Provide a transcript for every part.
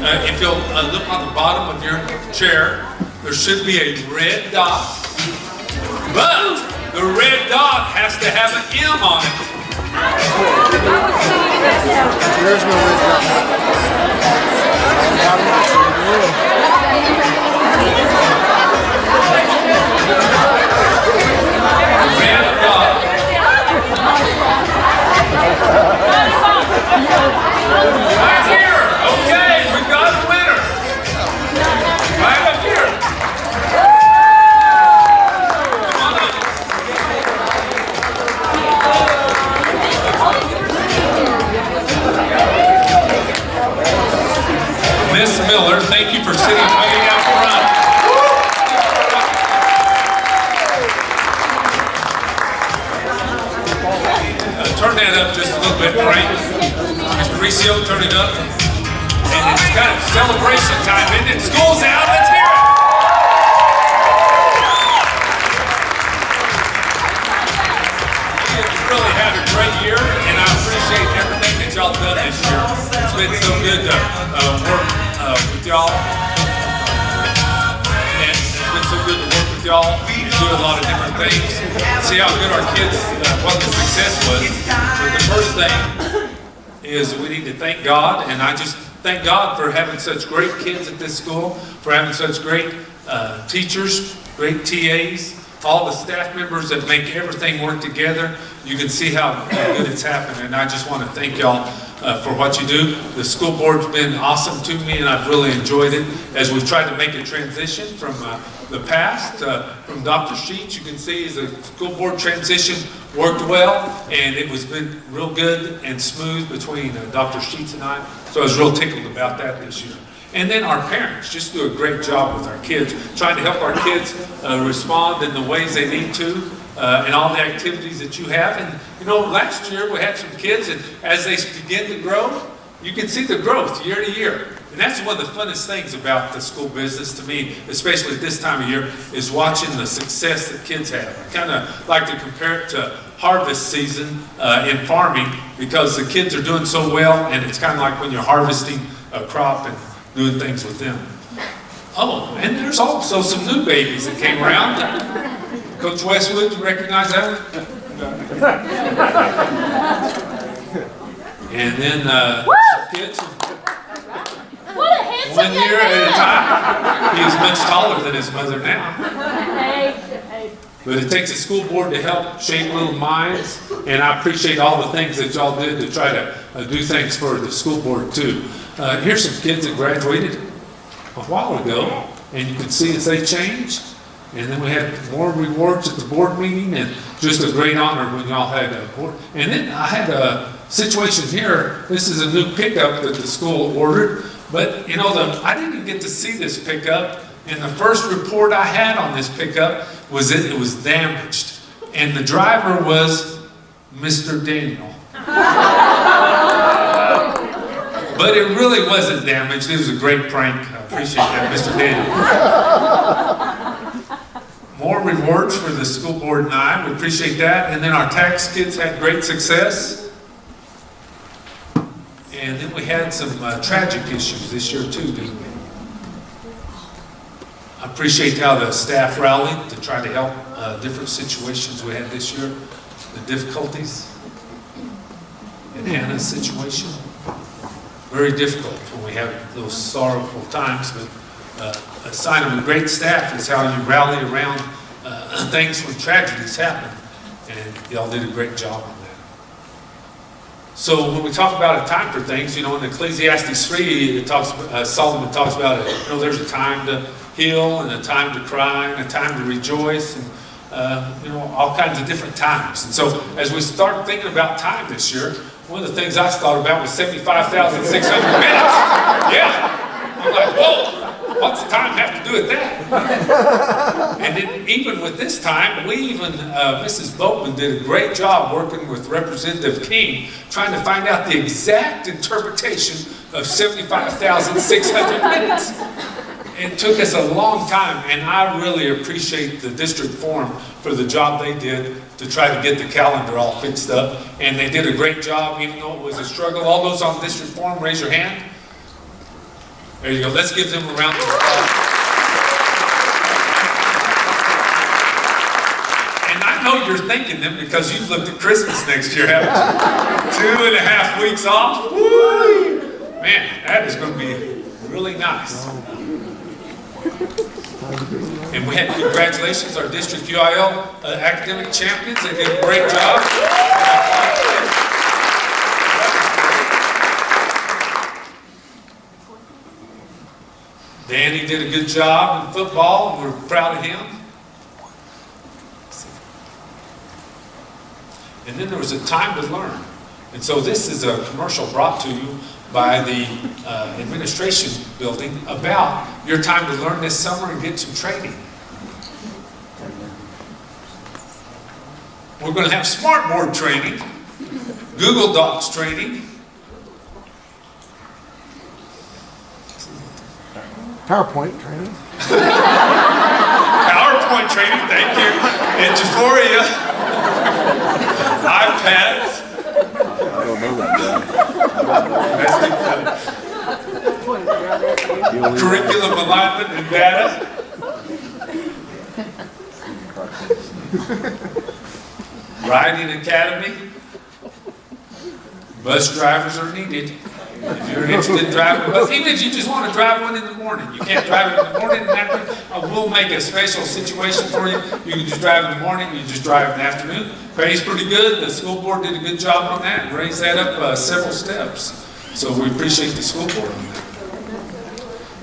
If you'll look on the bottom of your chair, there should be a red dot, but the red dot has to have an M on it. There's no red dot. Red dot. Right here. Okay, we've got a winner. Right up here. Come on up. Miss Miller, thank you for sitting way out front. Turn that up just a little bit, Frank. Mr. Recio, turn it up. And it's kind of celebration time, isn't it? School's out, let's hear it. We've really had a great year, and I appreciate everything that y'all done this year. It's been so good to work with y'all. And it's been so good to work with y'all. Do a lot of different things. See how good our kids, what the success was. But the first thing is we need to thank God, and I just thank God for having such great kids at this school, for having such great teachers, great TAs, all the staff members that make everything work together. You can see how good it's happened, and I just want to thank y'all for what you do. The school board's been awesome to me, and I've really enjoyed it as we've tried to make a transition from the past. From Dr. Sheets, you can see the school board transition worked well, and it was been real good and smooth between Dr. Sheets and I. So I was real tickled about that this year. And then our parents just do a great job with our kids, trying to help our kids respond in the ways they need to, and all the activities that you have. And you know, last year we had some kids, and as they begin to grow, you can see the growth year to year. And that's one of the funnest things about the school business to me, especially this time of year, is watching the success that kids have. I kind of like to compare it to harvest season in farming, because the kids are doing so well, and it's kind of like when you're harvesting a crop and doing things with them. Oh, and there's also some new babies that came around. Coach Westwood, you recognize that one? And then some kids. What a handsome 1 year at a time. He is much taller than his mother now. But it takes a school board to help shape little minds, and I appreciate all the things that y'all did to try to do things for the school board too. Here's some kids that graduated a while ago, and you can see as they changed. And then we had more rewards at the board meeting, and just a great honor when y'all had a board. And then I had a situation here. This is a new pickup that the school ordered, but you know, I didn't even get to see this pickup. And the first report I had on this pickup was that it was damaged, and the driver was Mr. Daniel. But it really wasn't damaged. It was a great prank. I appreciate that, Mr. Daniel. More rewards for the school board and I. We appreciate that. And then our tax kids had great success. And then we had some tragic issues this year too, didn't we? I appreciate how the staff rallied to try to help different situations we had this year, the difficulties. In Hannah's situation, very difficult when we have those sorrowful times, but a sign of a great staff is how you rally around things when tragedies happen, and y'all did a great job on that. So when we talk about a time for things, you know, in Ecclesiastes 3, it talks, Solomon talks about it. You know, there's a time to heal, and a time to cry, and a time to rejoice, and you know, all kinds of different times. And so as we start thinking about time this year, one of the things I thought about was 75,600 minutes. Yeah, I'm like, whoa, what's the time have to do with that? And then even with this time, Mrs. Boatman did a great job working with Representative King, trying to find out the exact interpretation of 75,600 minutes. It took us a long time, and I really appreciate the district forum for the job they did to try to get the calendar all fixed up. And they did a great job, even though it was a struggle. All those on district forum, raise your hand. There you go. Let's give them a round of applause. And I know you're thanking them because you've looked at Christmas next year, haven't you? 2.5 weeks off. Woo! Man, that is going to be really nice. And we had congratulations, our district UIL academic champions. They did a great job. Dani did a good job in football, and we're proud of him. And then there was a time to learn. And so this is a commercial brought to you by the administration building about your time to learn this summer and get some training. We're going to have smartboard training, Google Docs training, PowerPoint training. PowerPoint training, thank you, and Euphoria, iPads. I don't know that guy. Curriculum alignment and data. Riding Academy. Bus drivers are needed. If you're interested in driving a bus, even if you just want to drive one in the morning, you can't drive it in the morning and afternoon. We'll make a special situation for you. You can just drive in the morning, you just drive in the afternoon. Pays pretty good. The school board did a good job on that and raised that up several steps. So we appreciate the school board on that.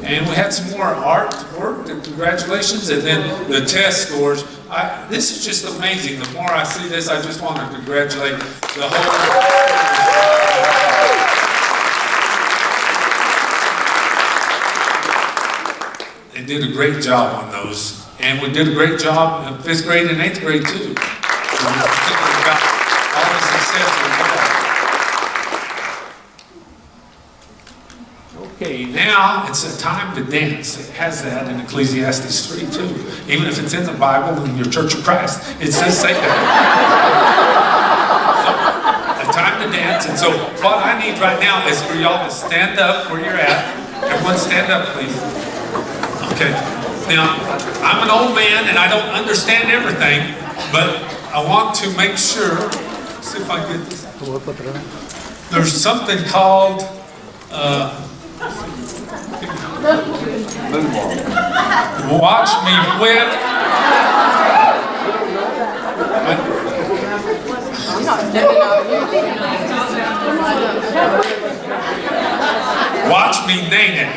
And we had some more art work, and congratulations, and then the test scores. This is just amazing. The more I see this, I just want to congratulate the whole. They did a great job on those. And we did a great job in 5th grade and 8th grade too. So we're thinking about all the success we've had. Okay, now it's a time to dance. It has that in Ecclesiastes 3 too. Even if it's in the Bible in your Church of Christ, it says say that. So, a time to dance. And so what I need right now is for y'all to stand up where you're at. Everyone stand up, please. Okay. Now, I'm an old man and I don't understand everything, but I want to make sure, see if I get this. There's something called, watch me whip. Watch me name it.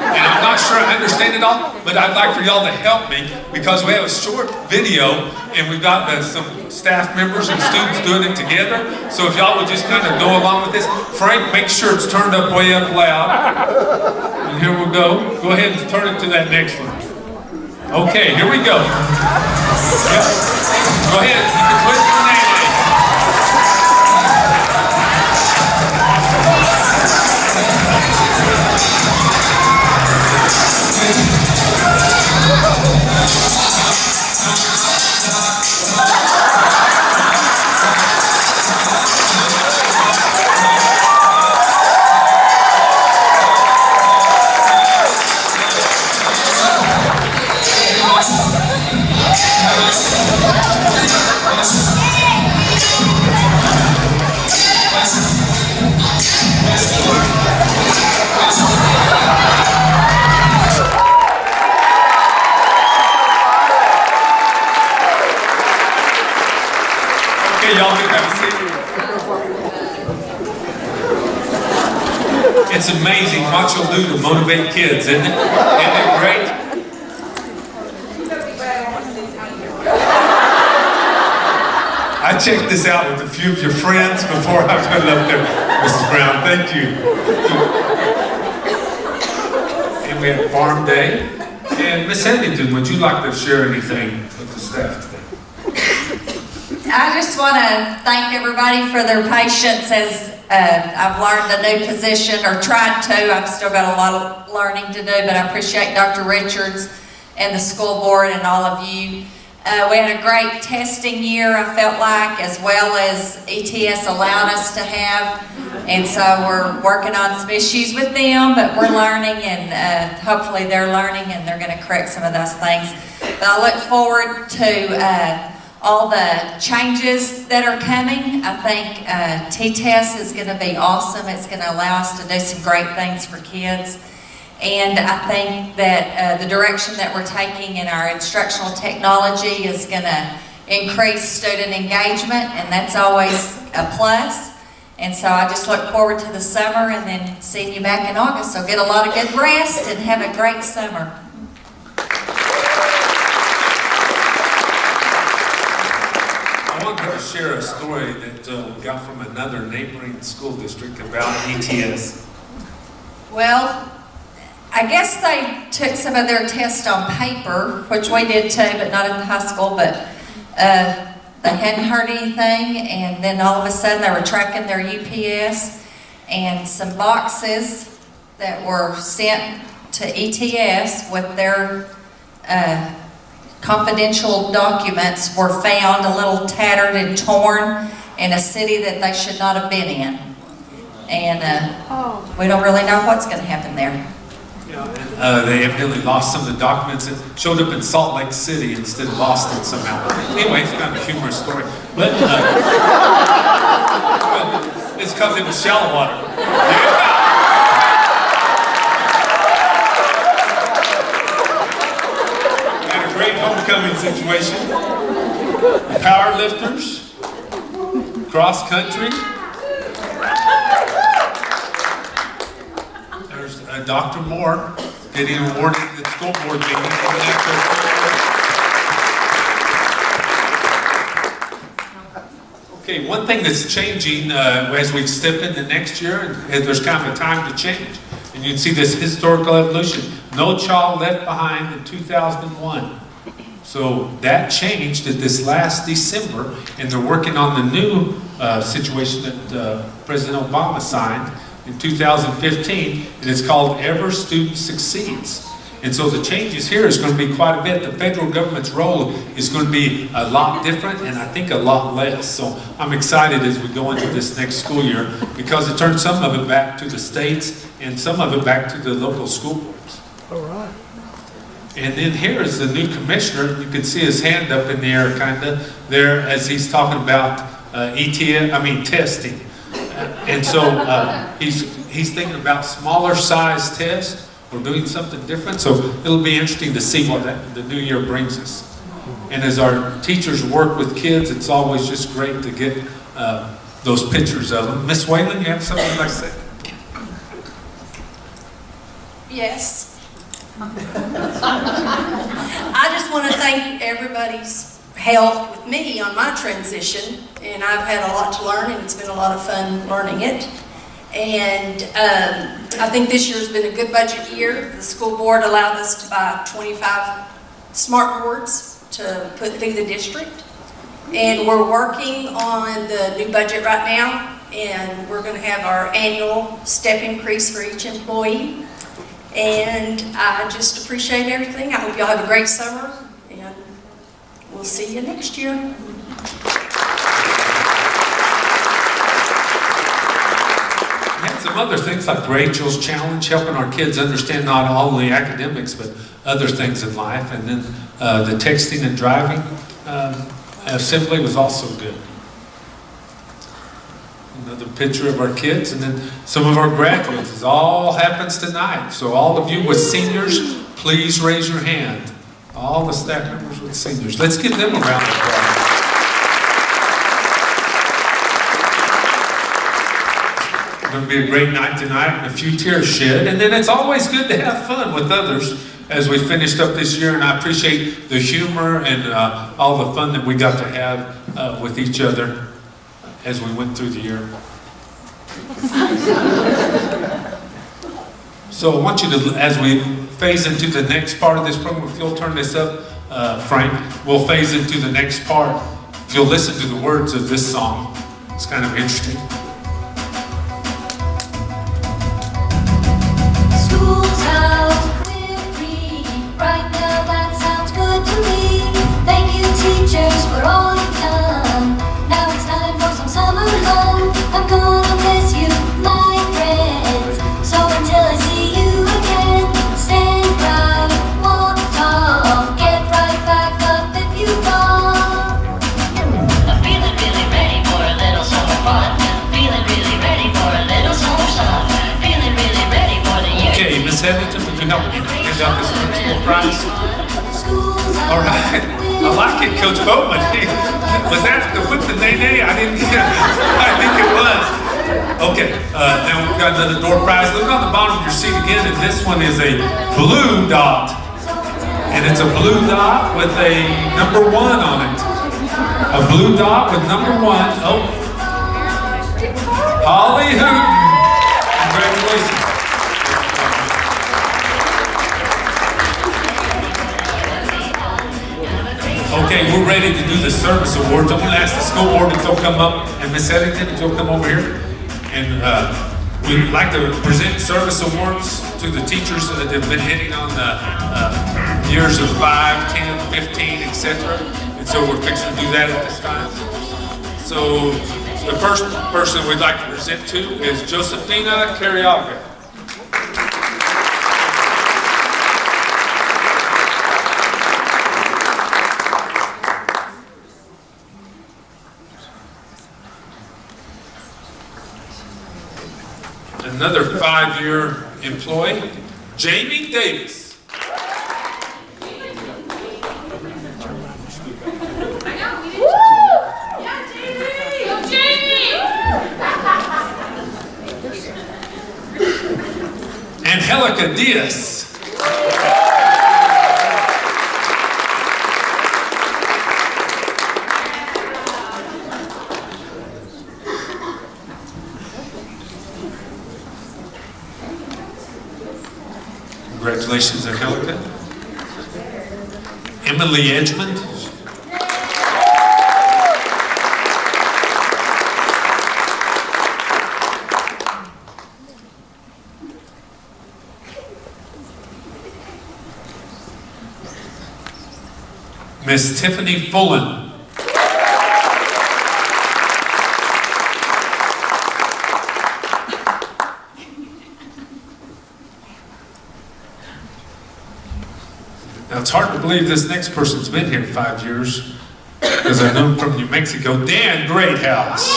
And I'm not sure I understand it all, but I'd like for y'all to help me because we have a short video and we've got some staff members and students doing it together. So if y'all would just kind of go along with this. Frank, make sure it's turned up way up loud. And here we go. Go ahead and turn it to that next one. Okay, here we go. Yep. Go ahead. You can put your name in. Y'all can have a seat. It's amazing what you'll do to motivate kids, isn't it? Isn't it great? I checked this out with a few of your friends before I put it up there. Mrs. Brown, thank you. And we had Farm Day. And Miss Heathington, would you like to share anything with the staff today? I just want to thank everybody for their patience as I've learned a new position, or tried to. I've still got a lot of learning to do, but I appreciate Dr. Richards and the school board and all of you. We had a great testing year, I felt like, as well as ETS allowed us to have. And so we're working on some issues with them, but we're learning, and hopefully they're learning and they're going to correct some of those things. But I look forward to all the changes that are coming. I think T-Test is going to be awesome. It's going to allow us to do some great things for kids. And I think that the direction that we're taking in our instructional technology is going to increase student engagement, and that's always a plus. And so I just look forward to the summer and then seeing you back in August. So get a lot of good rest and have a great summer. I wanted to share a story that we got from another neighboring school district about ETS. Well, I guess they took some of their tests on paper, which we did too, but not in the high school, but they hadn't heard anything, and then all of a sudden they were tracking their UPS, and some boxes that were sent to ETS with their confidential documents were found a little tattered and torn in a city that they should not have been in. And we don't really know what's going to happen there. They evidently lost some of the documents that showed up in Salt Lake City instead of Boston somehow. Anyway, it's kind of a humorous story. But it's because it was shallow water. And a great homecoming situation. Power lifters, cross country. Dr. Moore getting awarded at the school board meeting. Okay, one thing that's changing as we step into next year, and there's kind of a time to change. And you can see this historical evolution. No child left behind in 2001. So that changed at this last December, and they're working on the new situation that President Obama signed in 2015, and it's called Every Student Succeeds. And so the changes here is going to be quite a bit. The federal government's role is going to be a lot different, and I think a lot less. So I'm excited as we go into this next school year, because it turns some of it back to the states and some of it back to the local school boards. All right. And then here is the new commissioner. You can see his hand up in the air kind of there as he's talking about testing. And so he's thinking about smaller size tests or doing something different. So it'll be interesting to see what the new year brings us. And as our teachers work with kids, it's always just great to get those pictures of them. Miss Whalen, you have something like to say? Yes. I just want to thank everybody's help with me on my transition, and I've had a lot to learn, and it's been a lot of fun learning it. And I think this year's been a good budget year. The school board allowed us to buy 25 smart boards to put through the district, and we're working on the new budget right now, and we're going to have our annual step increase for each employee. And I just appreciate everything. I hope y'all have a great summer, and we'll see you next year. We had some other things like Rachel's Challenge, helping our kids understand not only academics, but other things in life. And then the texting and driving assembly was also good. Another picture of our kids, and then some of our graduates. This all happens tonight. So all of you with seniors, please raise your hand. All the staff members with seniors. Let's give them a round of applause. It's going to be a great night tonight, and a few tears shed. And then it's always good to have fun with others as we finished up this year. And I appreciate the humor and all the fun that we got to have with each other as we went through the year. So I want you to, as we phase into the next part of this program, if you'll turn this up, Frank, we'll phase into the next part. If you'll listen to the words of this song, it's kind of interesting. School's out, we're free. Right now that sounds good to me. Thank you, Marcus for the school prize? All right. I like it, Coach Bowman. Was that the whip the nay-nay? I didn't get it. I think it was. Okay, now we've got another door prize. Look on the bottom of your seat again, and this one is a blue dot. And it's a blue dot with a number 1 on it. A blue dot with number 1. Oh. Holly Hooten. Congratulations. Okay, we're ready to do the service awards. I'm going to ask the school board if they'll come up, and Miss Heathington, if you'll come over here. And we'd like to present service awards to the teachers that have been hitting on the years of 5, 10, 15, etc. And so we're fixing to do that at this time. So the first person we'd like to present to is Josephina Carriaga. Another 5-year employee, Jamie Davis. Angelica Diaz. Congratulations, Angelica. Emily Edgmond. Miss Tiffany Fullen. Now it's hard to believe this next person's been here 5 years, because I know him from New Mexico, Dan Greathouse.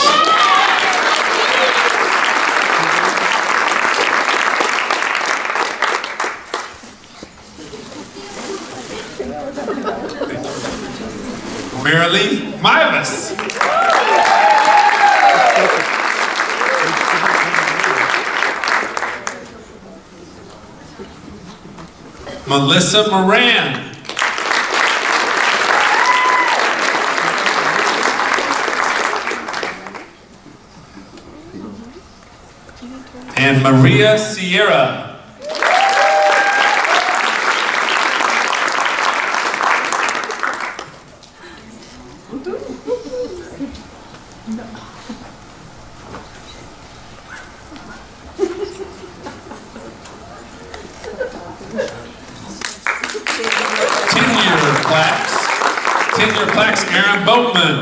Marilee Mivas. Melissa Moran. And Maria Sierra. Tenure plaques, Aaron Boatman.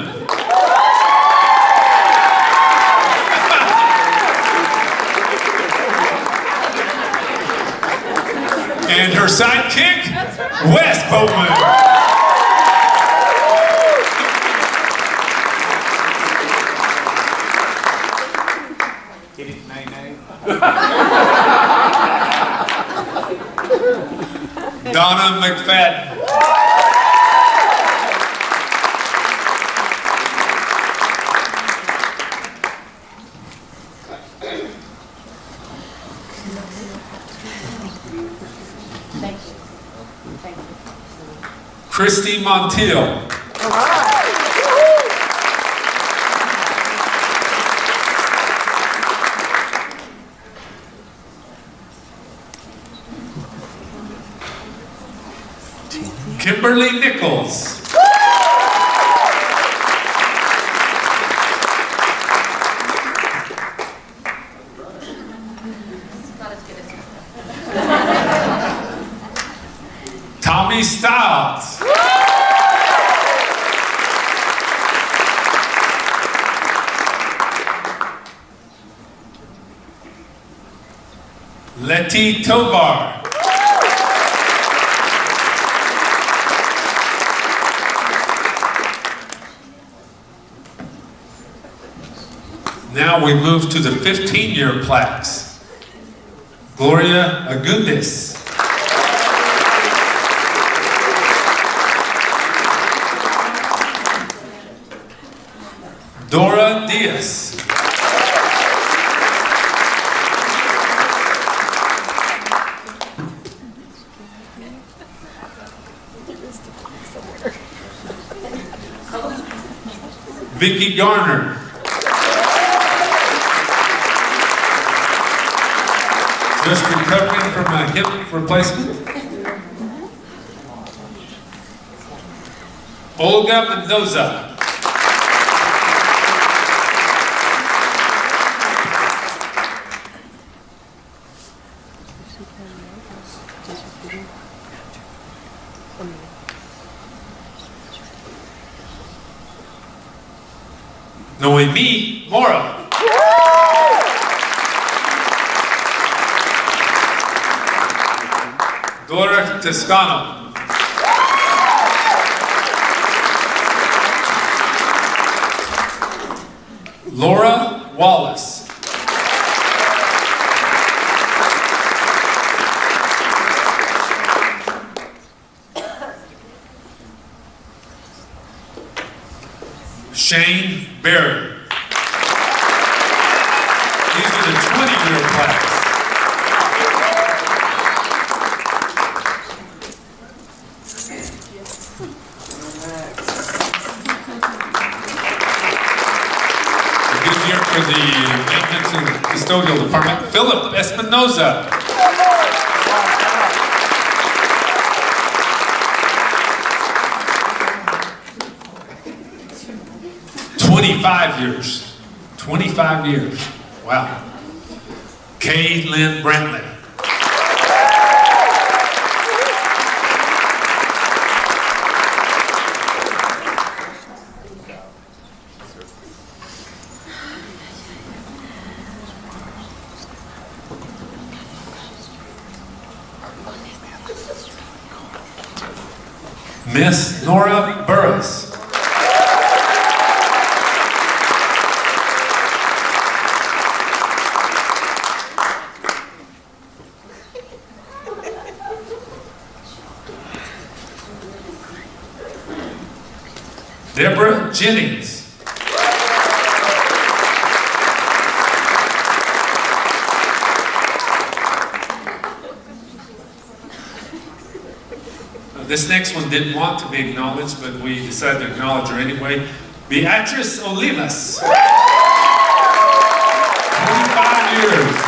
And her sidekick, Wes Boatman. Donna McFadden. Christy Montiel. Kimberly Nichols. Tommy Stiles. Letty Tovar. Now we move to the 15-year plaques. Gloria Agundis. Dora Diaz. Vicky Garner. Just recovering from a hip replacement. Olga Mendoza. Noemi Mora. Dora Toscano. Laura Wallace. Shane Berry. These are the 20-year plaques. A good year for the maintenance and custodial department. Philip Espinoza. $25 years. 25 years. Wow. Kay Lynn Brantley. Miss Nora Burris. Deborah Jennings. This next one didn't want to be acknowledged, but we decided to acknowledge her anyway. Beatrice Olivas. 25 years.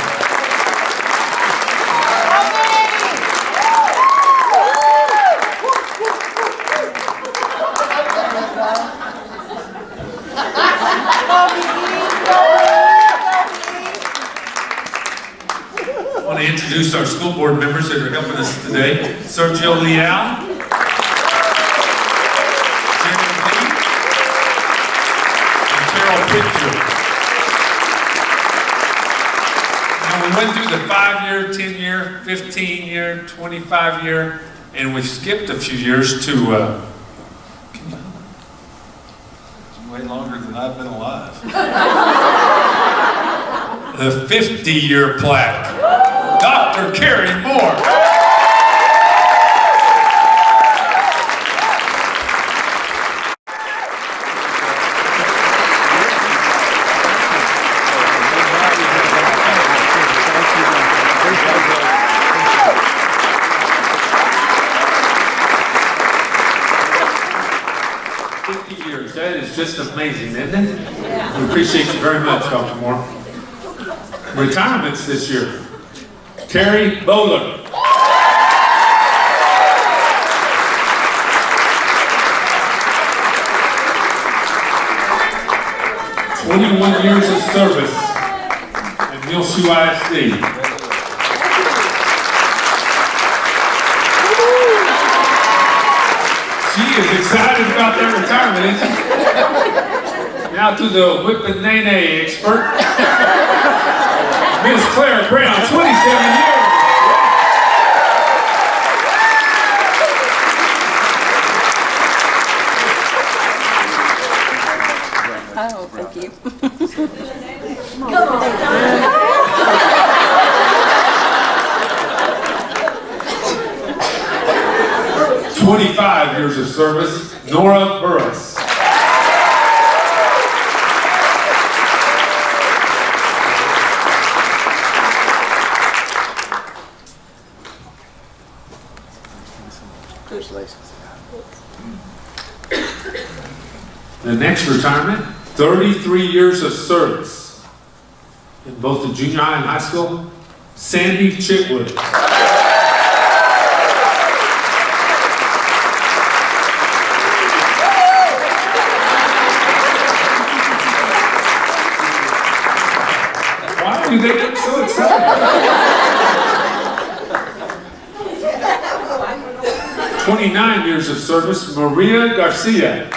I want to introduce our school board members that are helping us today. Sergio Leal, Jeremy Lee, and Carol Pitcher. Now we went through the 5-year, 10-year, 15-year, 25-year, and we skipped a few years to Way longer than I've been alive. the 50-year plaque. Dr. Kerry Moore. Years. That is just amazing, isn't it? We appreciate you very much, Dr. Moore. Retirements this year. Terry Bowler. 21 years of service at Muleshoe ISD. She is excited about that retirement, isn't she? Now to the whip and nay expert, Miss Claire Brown, 27 years. Oh, thank you. 25 years of service, Nora Burris. Congratulations. The next retirement, 33 years of service in both the junior high and high school, Sandy Chitwood. Why do they get so excited? 29 years of service, Maria Garcia.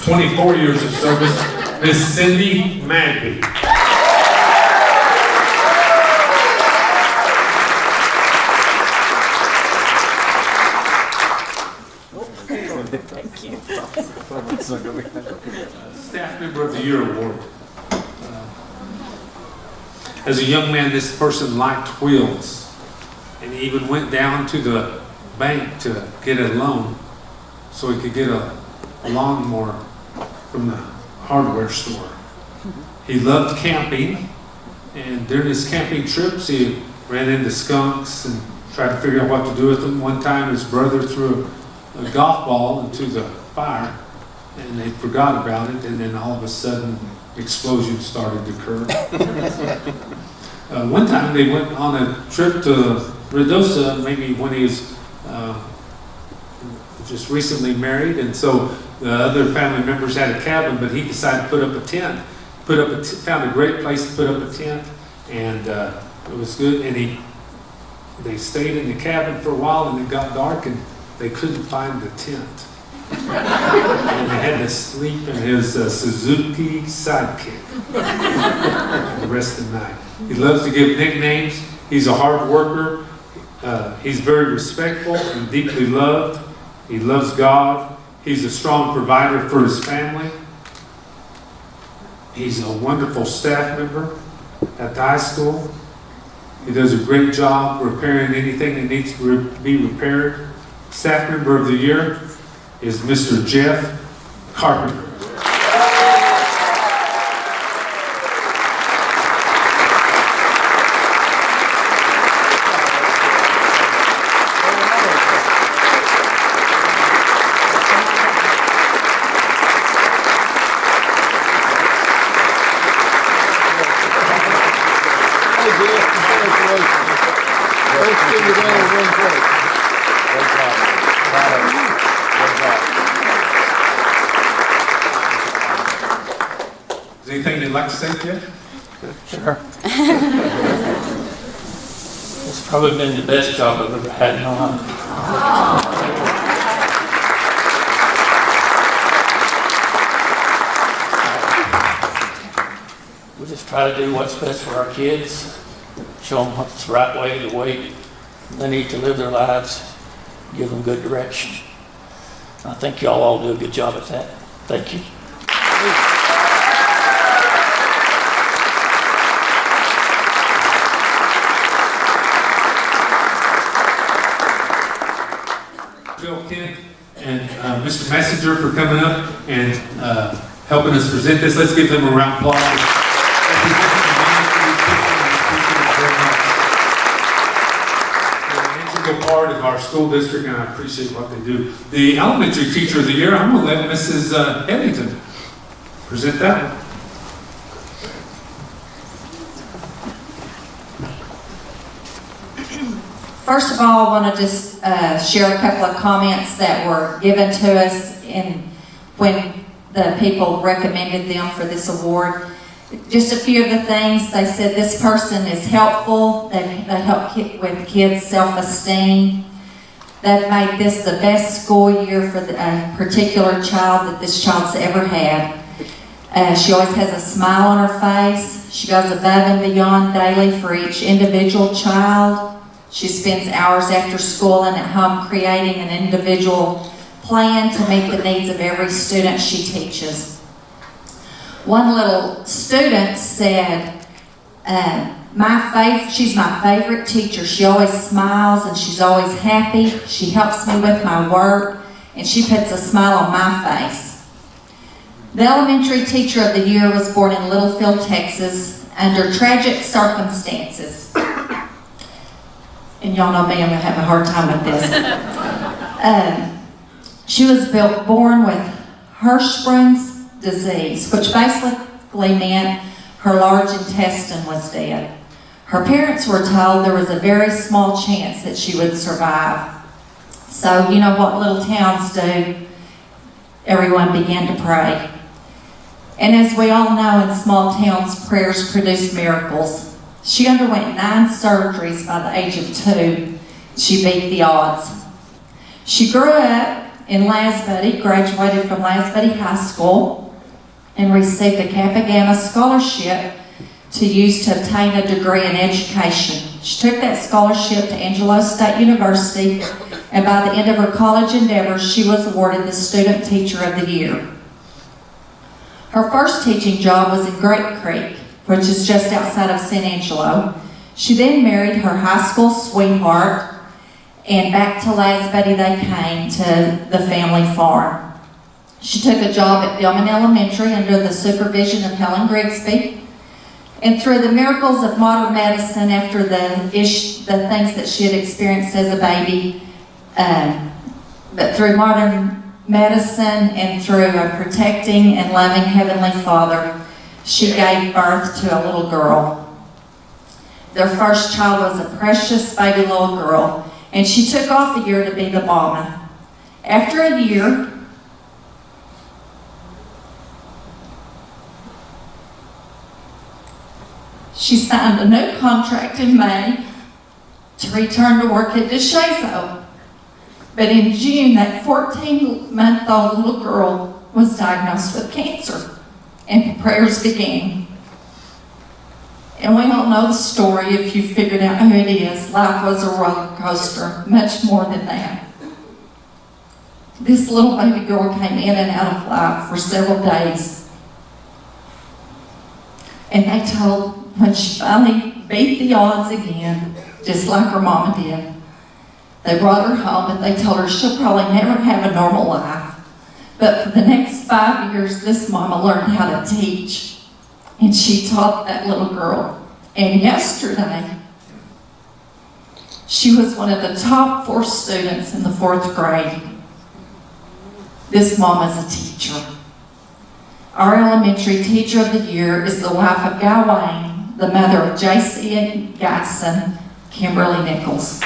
"24 years of service, Miss Cindy Magby. Staff Member of the Year award. As a young man, this person liked wheels, and he even went down to the bank to get a loan so he could get a lawnmower from the hardware store. He loved camping, and during his camping trips, he ran into skunks and tried to figure out what to do with them. One time, his brother threw a golf ball into the fire, and they forgot about it, and then all of a sudden, explosions started to occur. One time, they went on a trip to Ruidoso, maybe when he was just recently married, and so the other family members had a cabin, but he decided to put up a tent. Found a great place to put up a tent, and it was good. And they stayed in the cabin for a while, and it got dark, and they couldn't find the tent, and they had to sleep in his Suzuki Sidekick the rest of the night. He loves to give nicknames. He's a hard worker. He's very respectful and deeply loved. He loves God. He's a strong provider for his family. He's a wonderful staff member at the high school. He does a great job repairing anything that needs to be repaired. Staff Member of the Year is Mr. Jeff Carpenter. Is there anything you'd like to say, Jeff? Sure. It's probably been the best job I've ever had in my life. We just try to do what's best for our kids, show them what's the right way, the way they need to live their lives, give them good direction. I think y'all all do a good job at that. Thank you. Bill Kent and Mr. Messenger for coming up and helping us present this. Let's give them a round of applause. They're an integral part of our school district, and I appreciate what they do. The Elementary Teacher of the Year, I'm going to let Mrs. Heathington present that one. First of all, I want to just share a couple of comments that were given to us when the people recommended them for this award. Just a few of the things. They said this person is helpful. They help with kids' self-esteem. They've made this the best school year for a particular child that this child's ever had. She always has a smile on her face. She goes above and beyond daily for each individual child. She spends hours after school and at home creating an individual plan to meet the needs of every student she teaches. One little student said, She's my favorite teacher. She always smiles and she's always happy. She helps me with my work and she puts a smile on my face. The elementary teacher of the year was born in Littlefield, Texas, under tragic circumstances. And y'all know me, I'm gonna have a hard time with this. She was born with Hirschsprung's disease, which basically meant her large intestine was dead. Her parents were told there was a very small chance that she would survive. So, you know what little towns do? Everyone began to pray. And as we all know, in small towns, prayers produce miracles. She underwent 9 surgeries by the age of 2. She beat the odds. She grew up in Lasbuddy, graduated from Lasbuddy High School, and received a Kappa Gamma scholarship to use to obtain a degree in education. She took that scholarship to Angelo State University, and by the end of her college endeavors, she was awarded the Student Teacher of the Year. Her first teaching job was in Grape Creek, which is just outside of San Angelo. She then married her high school sweetheart, and back to Lasbuddy they came to the family farm. She took a job at Billman Elementary under the supervision of Helen Grigsby. And through the miracles of modern medicine, after the things that she had experienced as a baby, but through modern medicine and through a protecting and loving Heavenly Father, she gave birth to a little girl. Their first child was a precious baby little girl, and she took off a year to be the mama. After a year, she signed a new contract in May to return to work at DeShazo. But in June, that 14-month-old little girl was diagnosed with cancer, and prayers began. And we all know the story if you figured out who it is. Life was a roller coaster, much more than that. This little baby girl came in and out of life for several days. And they told, when she finally beat the odds again, just like her mama did, they brought her home and they told her she'll probably never have a normal life. But for the next 5 years, this mama learned how to teach. And she taught that little girl. And yesterday, she was one of the top 4 students in the 4th grade. This mama's a teacher. Our elementary teacher of the year is the wife of Guy Wayne, the mother of J.C. and Guyson, Kimberly Nichols.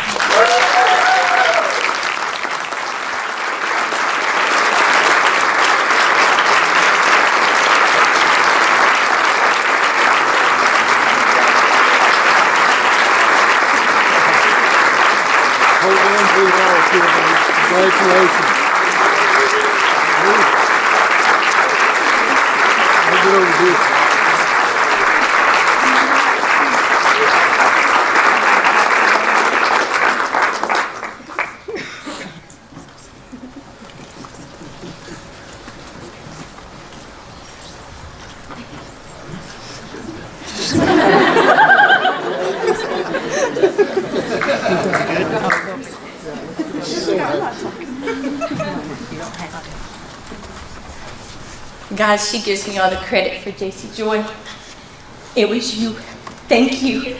Congratulations. I'll get over this. Guys, she gives me all the credit for JC Joy. It was you. Thank you. We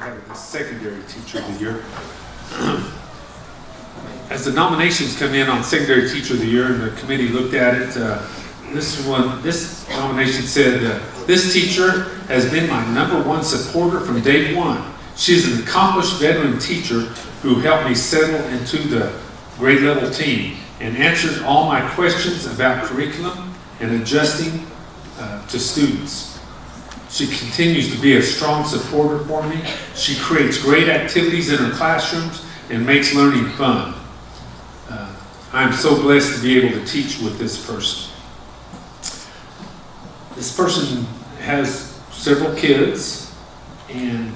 have the secondary teacher of the year. As the nominations come in on secondary teacher of the year and the committee looked at it, this nomination said, this teacher has been my #1 supporter from day one. She is an accomplished veteran teacher who helped me settle into the grade level team and answered all my questions about curriculum and adjusting to students. She continues to be a strong supporter for me. She creates great activities in her classrooms and makes learning fun. I'm so blessed to be able to teach with this person. This person has several kids, and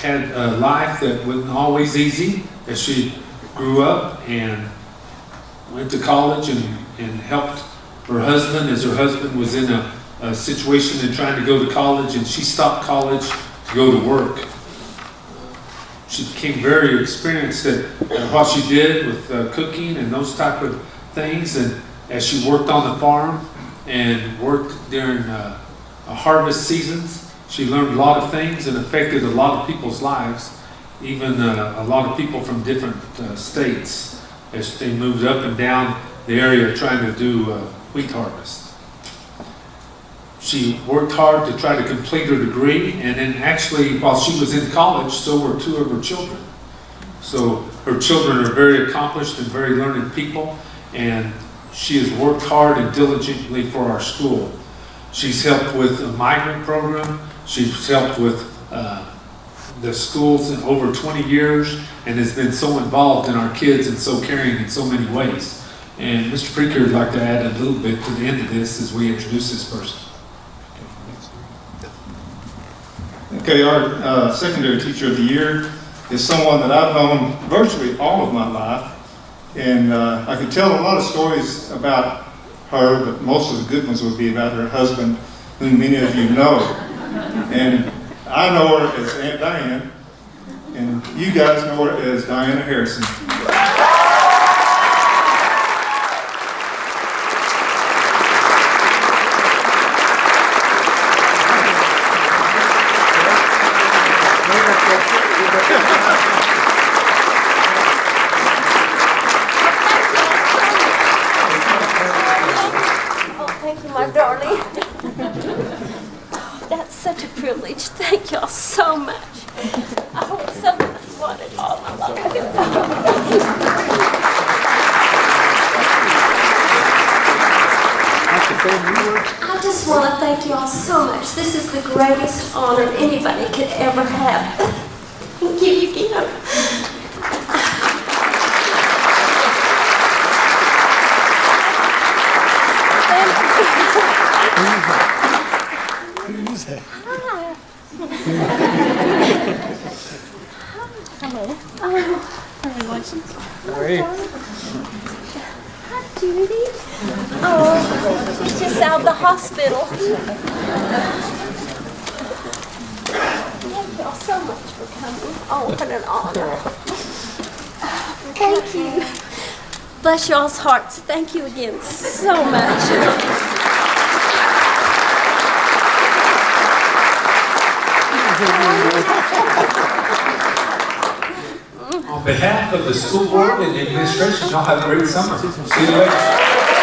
had a life that wasn't always easy as she grew up and went to college and helped her husband as her husband was in a situation and trying to go to college, and she stopped college to go to work. She became very experienced at what she did with cooking and those type of things, and as she worked on the farm and worked during harvest seasons, she learned a lot of things and affected a lot of people's lives, even a lot of people from different states as they moved up and down the area trying to do wheat harvest. She worked hard to try to complete her degree, and then actually while she was in college, so were two of her children. So her children are very accomplished and very learned people, and she has worked hard and diligently for our school. She's helped with a migrant program. She's helped with the schools in over 20 years and has been so involved in our kids and so caring in so many ways. And Mr. Preaker would like to add a little bit to the end of this as we introduce this person. Okay, our secondary teacher of the year is someone that I've known virtually all of my life. And I could tell a lot of stories about her, but most of the good ones would be about her husband, whom many of you know. And I know her as Aunt Diane, and you guys know her as Diana Harrison. My darling. That's such a privilege. Thank y'all so much. I hope someone wanted all my love. I just want to thank y'all so much. This is the greatest honor anybody could ever have. Thank you again. Hello. Hi, Judy. Oh, she's just out of the hospital. Thank y'all so much for coming. Oh, what an honor. Thank you. Bless y'all's hearts. Thank you again so much. On behalf of the school board and the administration, y'all have a great summer. See you later.